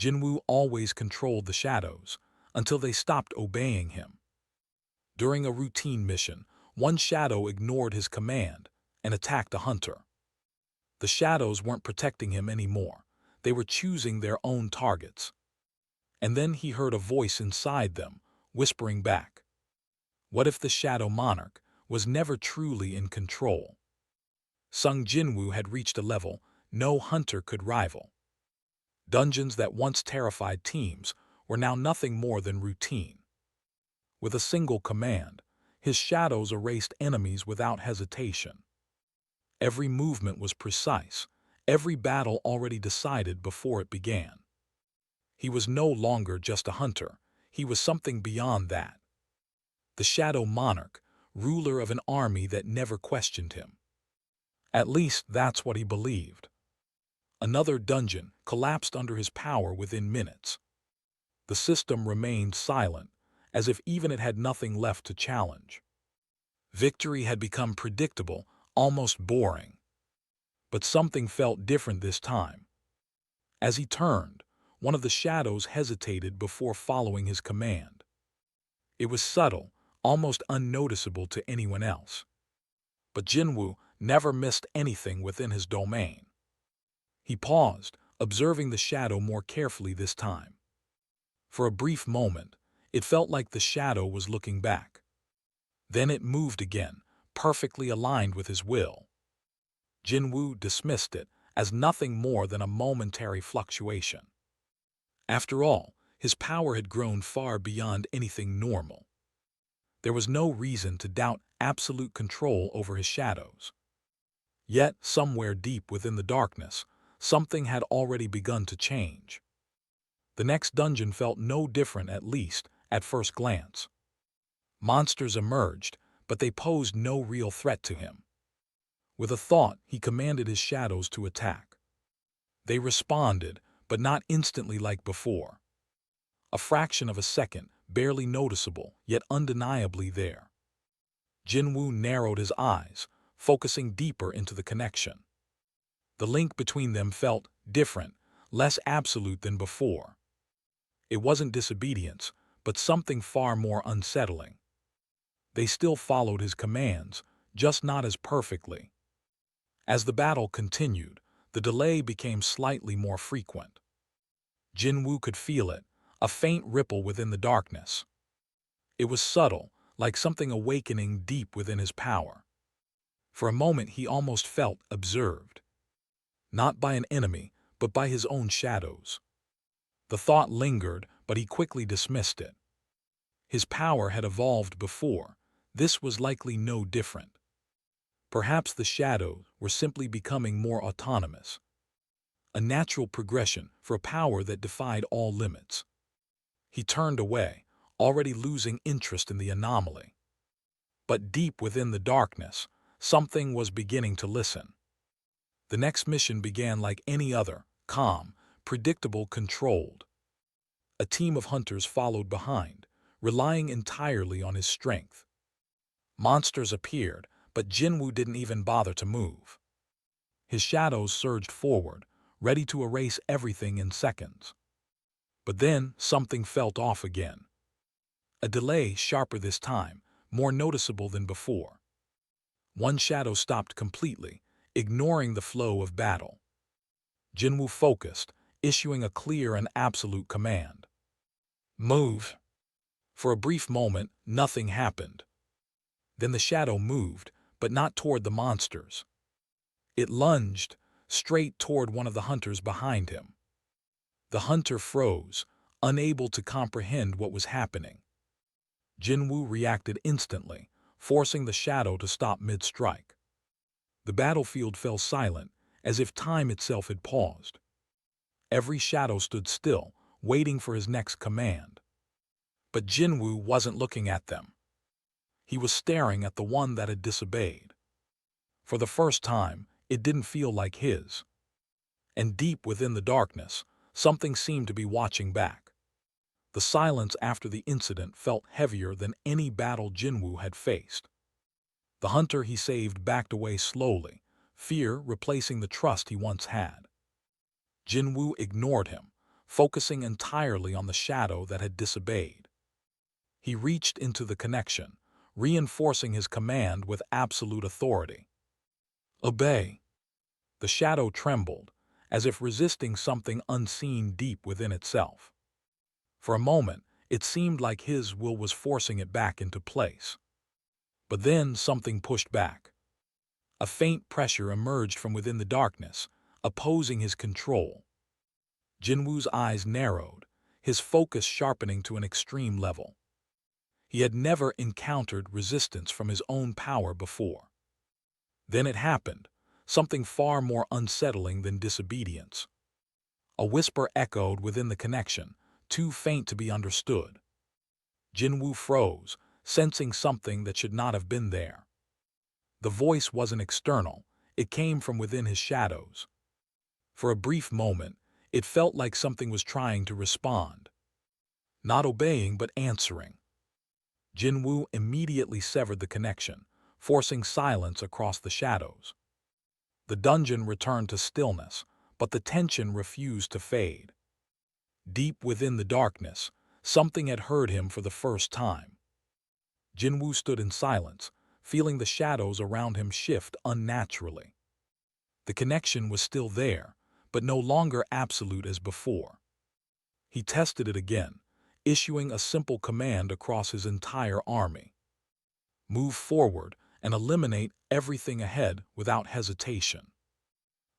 Jin-Woo always controlled the shadows until they stopped obeying him. During a routine mission, one shadow ignored his command and attacked a hunter. The shadows weren't protecting him anymore. They were choosing their own targets. And then he heard a voice inside them, whispering back. What if the Shadow Monarch was never truly in control? Sung Jin-Woo had reached a level no hunter could rival. Dungeons that once terrified teams were now nothing more than routine. With a single command, his shadows erased enemies without hesitation. Every movement was precise, every battle already decided before it began. He was no longer just a hunter, he was something beyond that. The Shadow Monarch, ruler of an army that never questioned him. At least that's what he believed. Another dungeon collapsed under his power within minutes. The system remained silent, as if even it had nothing left to challenge. Victory had become predictable, almost boring. But something felt different this time. As he turned, one of the shadows hesitated before following his command. It was subtle, almost unnoticeable to anyone else. But Jin-Woo never missed anything within his domain. He paused, observing the shadow more carefully this time. For a brief moment, it felt like the shadow was looking back. Then it moved again, perfectly aligned with his will. Jin-Woo dismissed it as nothing more than a momentary fluctuation. After all, his power had grown far beyond anything normal. There was no reason to doubt absolute control over his shadows. Yet, somewhere deep within the darkness, something had already begun to change. The next dungeon felt no different, at least at first glance. Monsters emerged, but they posed no real threat to him. With a thought, he commanded his shadows to attack. They responded, but not instantly like before. A fraction of a second, barely noticeable, yet undeniably there. Jin-Woo narrowed his eyes, focusing deeper into the connection. The link between them felt different, less absolute than before. It wasn't disobedience, but something far more unsettling. They still followed his commands, just not as perfectly. As the battle continued, the delay became slightly more frequent. Jin-Woo could feel it, a faint ripple within the darkness. It was subtle, like something awakening deep within his power. For a moment he almost felt observed. Not by an enemy, but by his own shadows. The thought lingered, but he quickly dismissed it. His power had evolved before. This was likely no different. Perhaps the shadows were simply becoming more autonomous. A natural progression for a power that defied all limits. He turned away, already losing interest in the anomaly. But deep within the darkness, something was beginning to listen. The next mission began like any other, calm, predictable, controlled. A team of hunters followed behind, relying entirely on his strength. Monsters appeared, but Jin-Woo didn't even bother to move. His shadows surged forward, ready to erase everything in seconds. But then something felt off again. A delay sharper this time, more noticeable than before. One shadow stopped completely, ignoring the flow of battle. Jin-Woo focused, issuing a clear and absolute command. Move! For a brief moment, nothing happened. Then the shadow moved, but not toward the monsters. It lunged, straight toward one of the hunters behind him. The hunter froze, unable to comprehend what was happening. Jin-Woo reacted instantly, forcing the shadow to stop mid-strike. The battlefield fell silent, as if time itself had paused. Every shadow stood still, waiting for his next command. But Jin-Woo wasn't looking at them. He was staring at the one that had disobeyed. For the first time, it didn't feel like his. And deep within the darkness, something seemed to be watching back. The silence after the incident felt heavier than any battle Jin-Woo had faced. The hunter he saved backed away slowly, fear replacing the trust he once had. Jin-Woo ignored him, focusing entirely on the shadow that had disobeyed. He reached into the connection, reinforcing his command with absolute authority. Obey. The shadow trembled, as if resisting something unseen deep within itself. For a moment, it seemed like his will was forcing it back into place. But then something pushed back. A faint pressure emerged from within the darkness, opposing his control. Jin-Woo's eyes narrowed, his focus sharpening to an extreme level. He had never encountered resistance from his own power before. Then it happened, something far more unsettling than disobedience. A whisper echoed within the connection, too faint to be understood. Jin-Woo froze, sensing something that should not have been there. The voice wasn't external, it came from within his shadows. For a brief moment, it felt like something was trying to respond. Not obeying, but answering. Jin-Woo immediately severed the connection, forcing silence across the shadows. The dungeon returned to stillness, but the tension refused to fade. Deep within the darkness, something had heard him for the first time. Jin-Woo stood in silence, feeling the shadows around him shift unnaturally. The connection was still there, but no longer absolute as before. He tested it again, issuing a simple command across his entire army. Move forward and eliminate everything ahead without hesitation.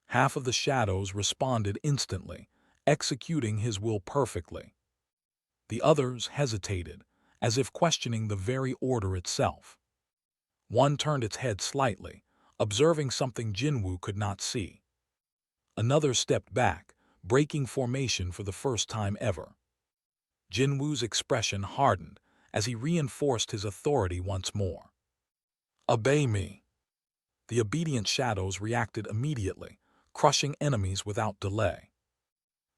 Half of the shadows responded instantly, executing his will perfectly. The others hesitated, as if questioning the very order itself. One turned its head slightly, observing something Jin-Woo could not see. Another stepped back, breaking formation for the first time ever. Jin-Woo's expression hardened as he reinforced his authority once more. Obey me. The obedient shadows reacted immediately, crushing enemies without delay.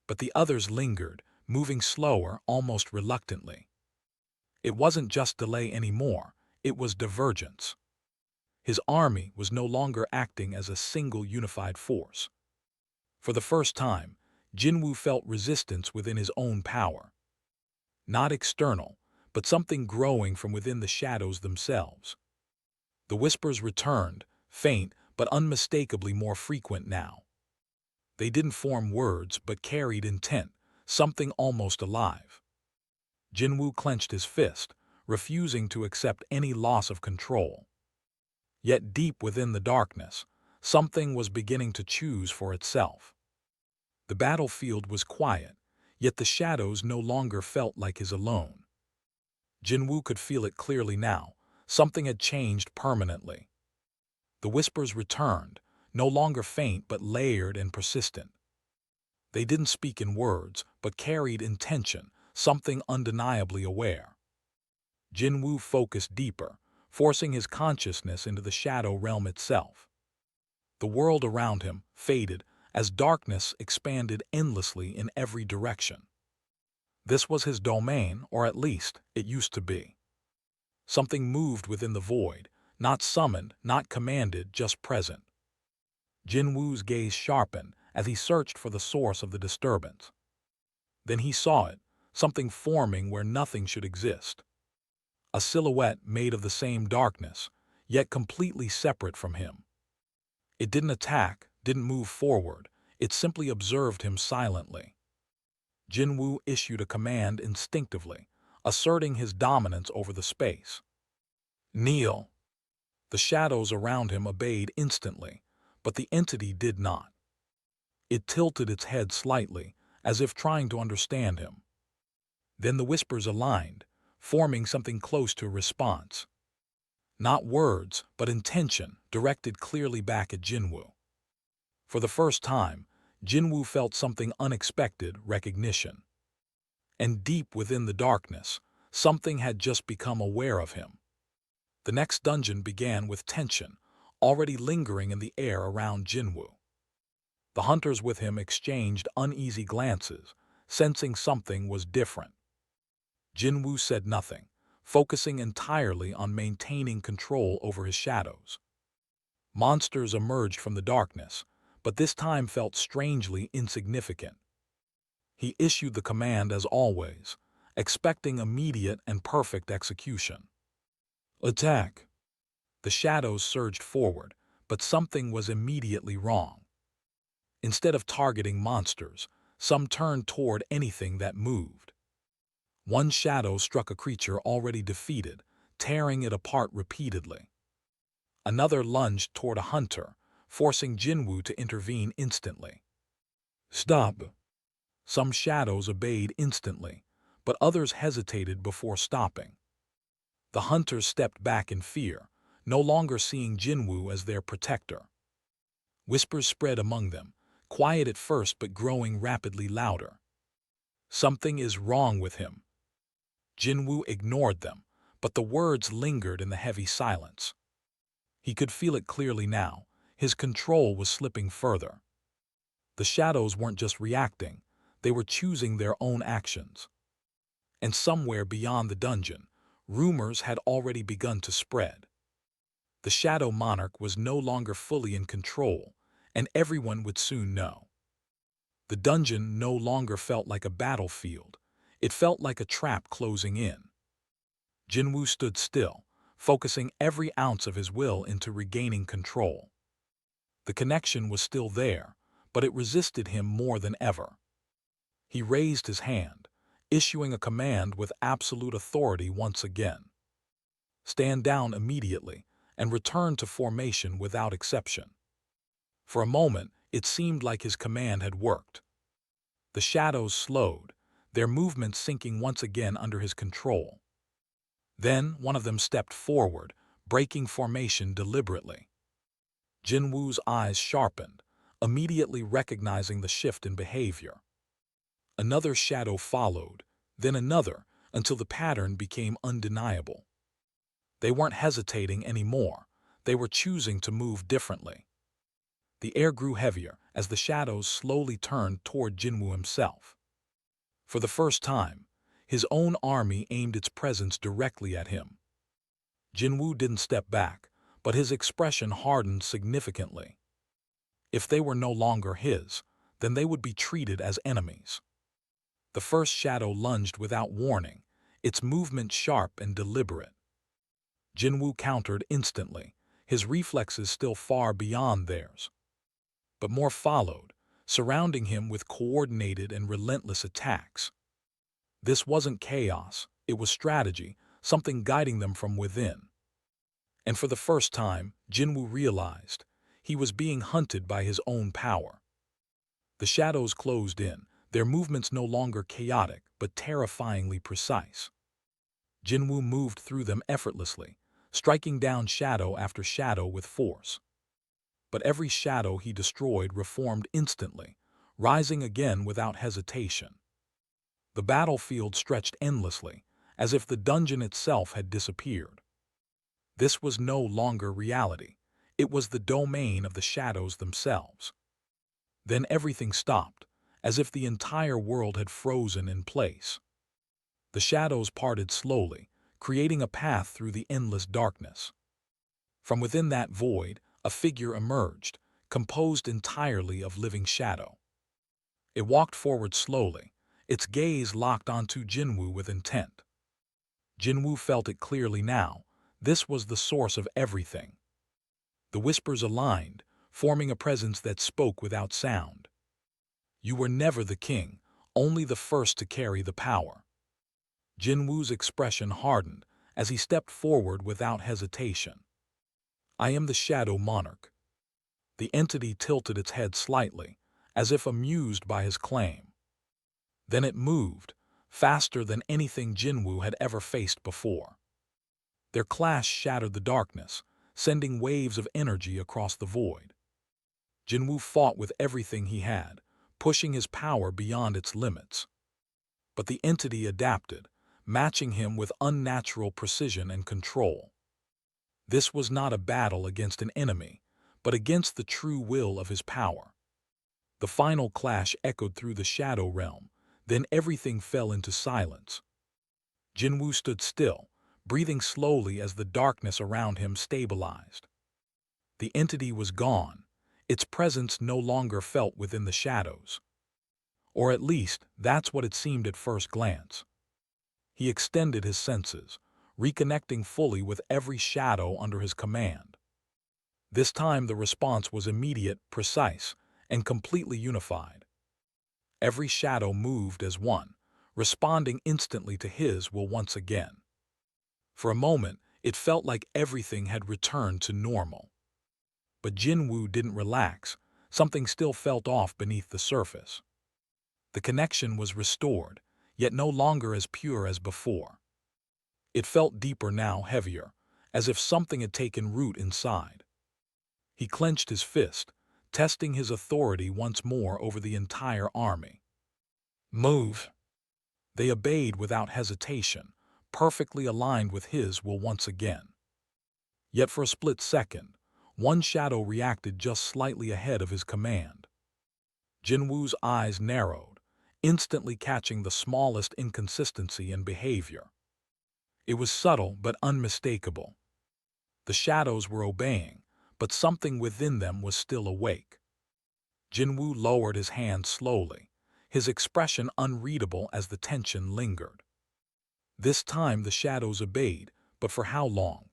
But the others lingered, moving slower, almost reluctantly. It wasn't just delay anymore, it was divergence. His army was no longer acting as a single unified force. For the first time, Jin-Woo felt resistance within his own power. Not external, but something growing from within the shadows themselves. The whispers returned, faint but unmistakably more frequent now. They didn't form words but carried intent, something almost alive. Jin-Woo clenched his fist, refusing to accept any loss of control. Yet deep within the darkness, something was beginning to choose for itself. The battlefield was quiet, yet the shadows no longer felt like his alone. Jin-Woo could feel it clearly now. Something had changed permanently. The whispers returned, no longer faint but layered and persistent. They didn't speak in words, but carried intention, something undeniably aware. Jin-Woo focused deeper, forcing his consciousness into the shadow realm itself. The world around him faded as darkness expanded endlessly in every direction. This was his domain, or at least it used to be. Something moved within the void, not summoned, not commanded, just present. Jin-Woo's gaze sharpened as he searched for the source of the disturbance. Then he saw it, something forming where nothing should exist. A silhouette made of the same darkness, yet completely separate from him. It didn't attack, didn't move forward, it simply observed him silently. Jin-Woo issued a command instinctively, asserting his dominance over the space. Kneel. The shadows around him obeyed instantly, but the entity did not. It tilted its head slightly, as if trying to understand him. Then the whispers aligned, forming something close to a response. Not words, but intention, directed clearly back at Jin-Woo. For the first time, Jin-Woo felt something unexpected: recognition. And deep within the darkness, something had just become aware of him. The next dungeon began with tension, already lingering in the air around Jin-Woo. The hunters with him exchanged uneasy glances, sensing something was different. Jin-Woo said nothing, focusing entirely on maintaining control over his shadows. Monsters emerged from the darkness, but this time felt strangely insignificant. He issued the command as always, expecting immediate and perfect execution. Attack! The shadows surged forward, but something was immediately wrong. Instead of targeting monsters, some turned toward anything that moved. One shadow struck a creature already defeated, tearing it apart repeatedly. Another lunged toward a hunter, forcing Jin-Woo to intervene instantly. Stop! Some shadows obeyed instantly, but others hesitated before stopping. The hunters stepped back in fear, no longer seeing Jin-Woo as their protector. Whispers spread among them, quiet at first but growing rapidly louder. Something is wrong with him. Jin-Woo ignored them, but the words lingered in the heavy silence. He could feel it clearly now. His control was slipping further. The shadows weren't just reacting, they were choosing their own actions. And somewhere beyond the dungeon, rumors had already begun to spread. The Shadow Monarch was no longer fully in control, and everyone would soon know. The dungeon no longer felt like a battlefield. It felt like a trap closing in. Jin-Woo stood still, focusing every ounce of his will into regaining control. The connection was still there, but it resisted him more than ever. He raised his hand, issuing a command with absolute authority once again. Stand down immediately and return to formation without exception. For a moment, it seemed like his command had worked. The shadows slowed, their movements sinking once again under his control. Then one of them stepped forward, breaking formation deliberately. Jin-Woo's eyes sharpened, immediately recognizing the shift in behavior. Another shadow followed, then another, until the pattern became undeniable. They weren't hesitating anymore. They were choosing to move differently. The air grew heavier as the shadows slowly turned toward Jin-Woo himself. For the first time, his own army aimed its presence directly at him. Jin-Woo didn't step back, but his expression hardened significantly. If they were no longer his, then they would be treated as enemies. The first shadow lunged without warning, its movement sharp and deliberate. Jin-Woo countered instantly, his reflexes still far beyond theirs. But more followed, surrounding him with coordinated and relentless attacks. This wasn't chaos, it was strategy, something guiding them from within. And for the first time, Jin-Woo realized he was being hunted by his own power. The shadows closed in, their movements no longer chaotic but terrifyingly precise. Jin-Woo moved through them effortlessly, striking down shadow after shadow with force. But every shadow he destroyed reformed instantly, rising again without hesitation. The battlefield stretched endlessly, as if the dungeon itself had disappeared. This was no longer reality. It was the domain of the shadows themselves. Then everything stopped, as if the entire world had frozen in place. The shadows parted slowly, creating a path through the endless darkness. From within that void, a figure emerged, composed entirely of living shadow. It walked forward slowly, its gaze locked onto Jin-Woo with intent. Jin-Woo felt it clearly now. This was the source of everything. The whispers aligned, forming a presence that spoke without sound. You were never the king, only the first to carry the power. Jin-Woo's expression hardened as he stepped forward without hesitation. I am the Shadow Monarch. The entity tilted its head slightly, as if amused by his claim. Then it moved, faster than anything Jin-Woo had ever faced before. Their clash shattered the darkness, sending waves of energy across the void. Jin-Woo fought with everything he had, pushing his power beyond its limits. But the entity adapted, matching him with unnatural precision and control. This was not a battle against an enemy, but against the true will of his power. The final clash echoed through the shadow realm, then everything fell into silence. Jin-Woo stood still, breathing slowly as the darkness around him stabilized. The entity was gone, its presence no longer felt within the shadows. Or at least, that's what it seemed at first glance. He extended his senses, reconnecting fully with every shadow under his command. This time the response was immediate, precise, and completely unified. Every shadow moved as one, responding instantly to his will once again. For a moment, it felt like everything had returned to normal. But Jin-Woo didn't relax. Something still felt off beneath the surface. The connection was restored, yet no longer as pure as before. It felt deeper now, heavier, as if something had taken root inside. He clenched his fist, testing his authority once more over the entire army. Move! They obeyed without hesitation, perfectly aligned with his will once again. Yet for a split second, one shadow reacted just slightly ahead of his command. Jin-Woo's eyes narrowed, instantly catching the smallest inconsistency in behavior. It was subtle but unmistakable. The shadows were obeying, but something within them was still awake. Jin-Woo lowered his hand slowly, his expression unreadable as the tension lingered. This time the shadows obeyed, but for how long?